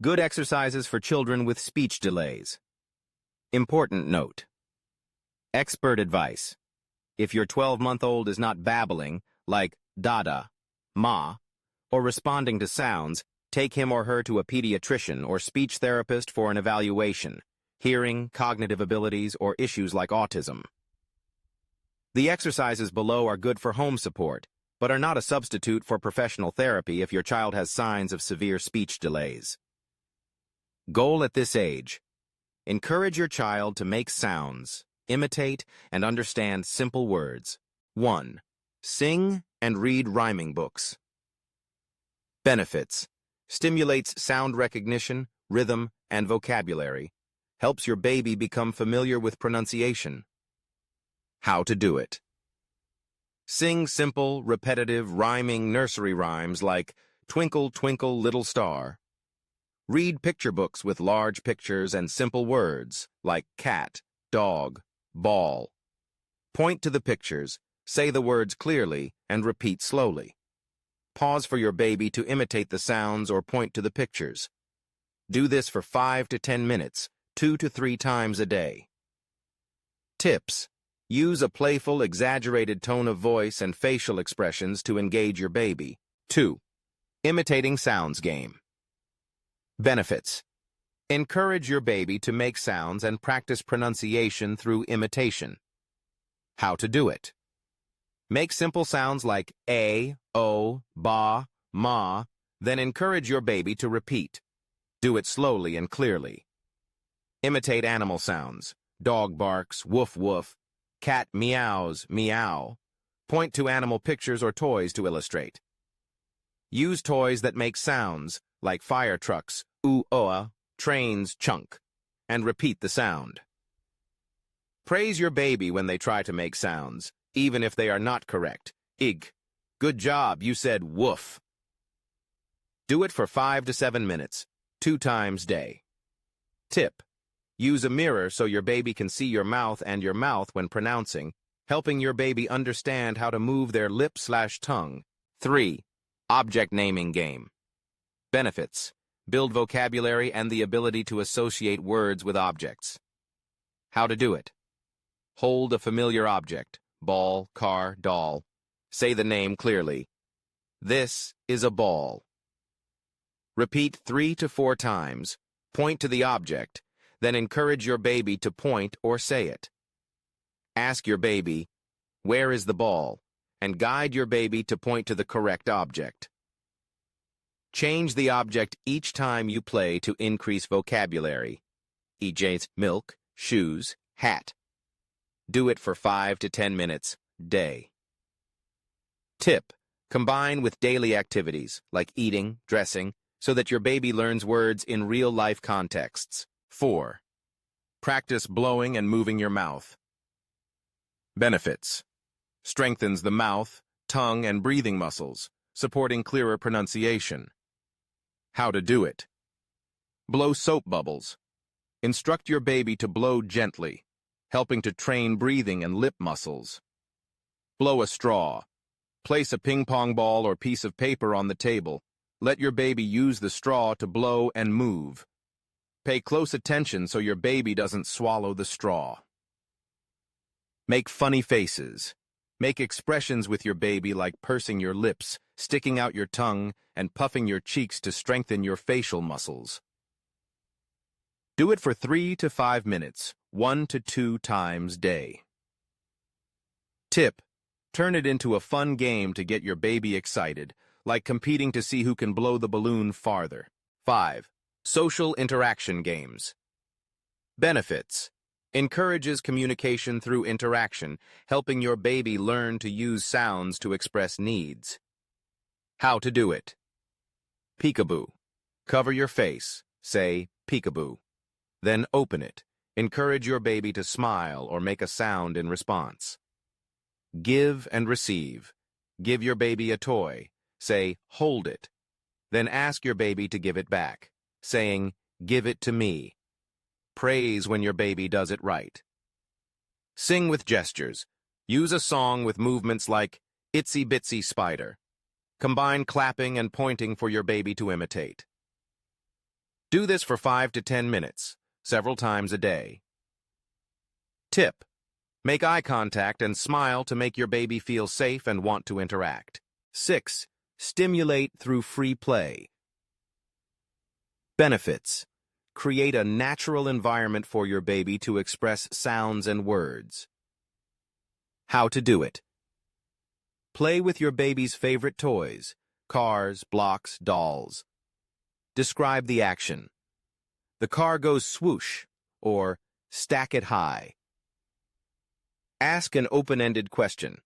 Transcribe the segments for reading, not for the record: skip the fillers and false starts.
Good exercises for children with speech delays. Important note. Expert advice. If your 12-month-old is not babbling, like dada, ma, or responding to sounds, take him or her to a pediatrician or speech therapist for an evaluation, hearing, cognitive abilities, or issues like autism. The exercises below are good for home support, but are not a substitute for professional therapy if your child has signs of severe speech delays. Goal at this age. Encourage your child to make sounds, imitate, and understand simple words. 1. Sing and read rhyming books. Benefits. Stimulates sound recognition, rhythm, and vocabulary. Helps your baby become familiar with pronunciation. How to do it. Sing simple, repetitive, rhyming nursery rhymes like Twinkle, Twinkle, Little Star. Read picture books with large pictures and simple words like cat, dog, ball. Point to the pictures, say the words clearly, and repeat slowly. Pause for your baby to imitate the sounds or point to the pictures. Do this for 5 to 10 minutes, 2 to 3 times a day. Tips. Use a playful, exaggerated tone of voice and facial expressions to engage your baby. 2. Imitating sounds game. Benefits. Encourage your baby to make sounds and practice pronunciation through imitation. How to do it. Make simple sounds like a, o, ba, ma, then encourage your baby to repeat. Do it slowly and clearly. Imitate animal sounds. Dog barks, woof woof. Cat meows, meow. Point to animal pictures or toys to illustrate. Use toys that make sounds, like fire trucks, ooh-oah, trains, chunk, and repeat the sound. Praise your baby when they try to make sounds, even if they are not correct. Ig. Good job, you said woof. Do it for 5 to 7 minutes, 2 times a day. Tip. Use a mirror so your baby can see your mouth and your mouth when pronouncing, helping your baby understand how to move their lip/tongue. 3. Object naming game. Benefits. Build vocabulary and the ability to associate words with objects. How to do it. Hold a familiar object, ball, car, doll. Say the name clearly. This is a ball. Repeat 3 to 4 times. Point to the object, then encourage your baby to point or say it. Ask your baby, "Where is the ball?" and guide your baby to point to the correct object. Change the object each time you play to increase vocabulary. E.j.'s milk, shoes, hat. Do it for 5 to 10 minutes, day. Tip. Combine with daily activities, like eating, dressing, so that your baby learns words in real-life contexts. 4. Practice blowing and moving your mouth. Benefits. Strengthens the mouth, tongue, and breathing muscles, supporting clearer pronunciation. How to do it. Blow soap bubbles. Instruct your baby to blow gently, helping to train breathing and lip muscles. Blow a straw. Place a ping-pong ball or piece of paper on the table. Let your baby use the straw to blow and move. Pay close attention so your baby doesn't swallow the straw. Make funny faces. Make expressions with your baby like pursing your lips, sticking out your tongue, and puffing your cheeks to strengthen your facial muscles. Do it for 3 to 5 minutes, 1 to 2 times a day. Tip. Turn it into a fun game to get your baby excited, like competing to see who can blow the balloon farther. 5. Social interaction games. Benefits. Encourages communication through interaction, helping your baby learn to use sounds to express needs. How to do it. Peekaboo. Cover your face. Say, peekaboo. Then open it. Encourage your baby to smile or make a sound in response. Give and receive. Give your baby a toy. Say, hold it. Then ask your baby to give it back, saying, give it to me. Praise when your baby does it right. Sing with gestures. Use a song with movements like Itsy Bitsy Spider. Combine clapping and pointing for your baby to imitate. Do this for 5 to 10 minutes, several times a day. Tip: make eye contact and smile to make your baby feel safe and want to interact. 6. Stimulate through free play. Benefits: create a natural environment for your baby to express sounds and words. How to do it: play with your baby's favorite toys, cars, blocks, dolls. Describe the action. The car goes swoosh, or stack it high. Ask an open-ended question.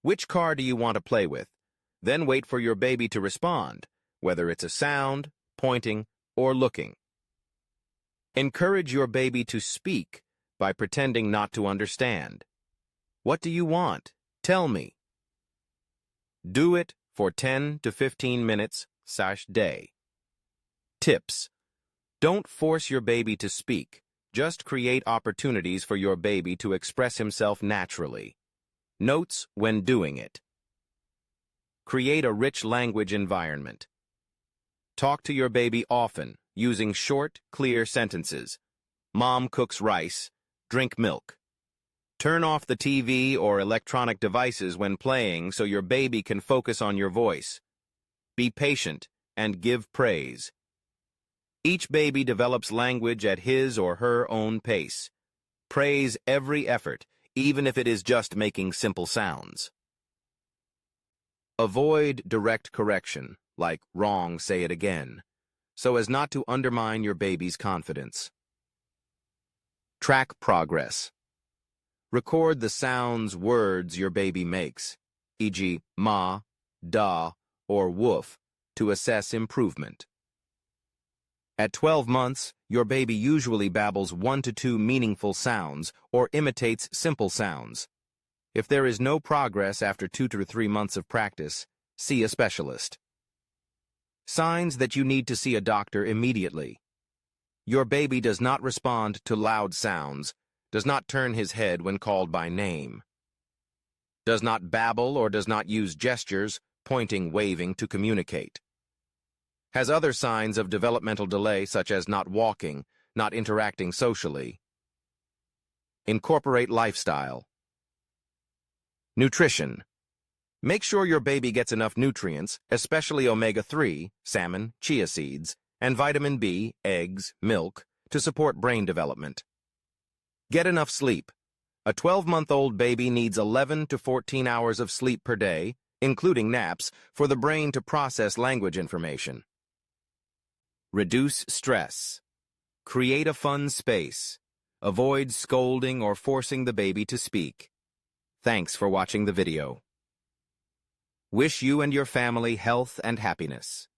Which car do you want to play with? Then wait for your baby to respond, whether it's a sound, pointing, or looking. Encourage your baby to speak by pretending not to understand. What do you want? Tell me. Do it for 10 to 15 minutes/day. Tips: don't force your baby to speak. Just create opportunities for your baby to express himself naturally. Notes when doing it: create a rich language environment. Talk to your baby often, using short, clear sentences. Mom cooks rice. Drink milk. Turn off the TV or electronic devices when playing so your baby can focus on your voice. Be patient and give praise. Each baby develops language at his or her own pace. Praise every effort, even if it is just making simple sounds. Avoid direct correction, like "wrong, say it again," so as not to undermine your baby's confidence. Track progress. Record the sounds, words your baby makes, e.g., ma, da, or woof, to assess improvement. At 12 months, your baby usually babbles 1 to 2 meaningful sounds or imitates simple sounds. If there is no progress after 2 to 3 months of practice, see a specialist. Signs that you need to see a doctor immediately. Your baby does not respond to loud sounds, does not turn his head when called by name, does not babble or does not use gestures, pointing, waving to communicate. Has other signs of developmental delay such as not walking, not interacting socially. Incorporate lifestyle. Nutrition. Make sure your baby gets enough nutrients, especially omega-3, salmon, chia seeds, and vitamin B, eggs, milk, to support brain development. Get enough sleep. A 12-month-old baby needs 11 to 14 hours of sleep per day, including naps, for the brain to process language information. Reduce stress. Create a fun space. Avoid scolding or forcing the baby to speak. Thanks for watching the video. Wish you and your family health and happiness.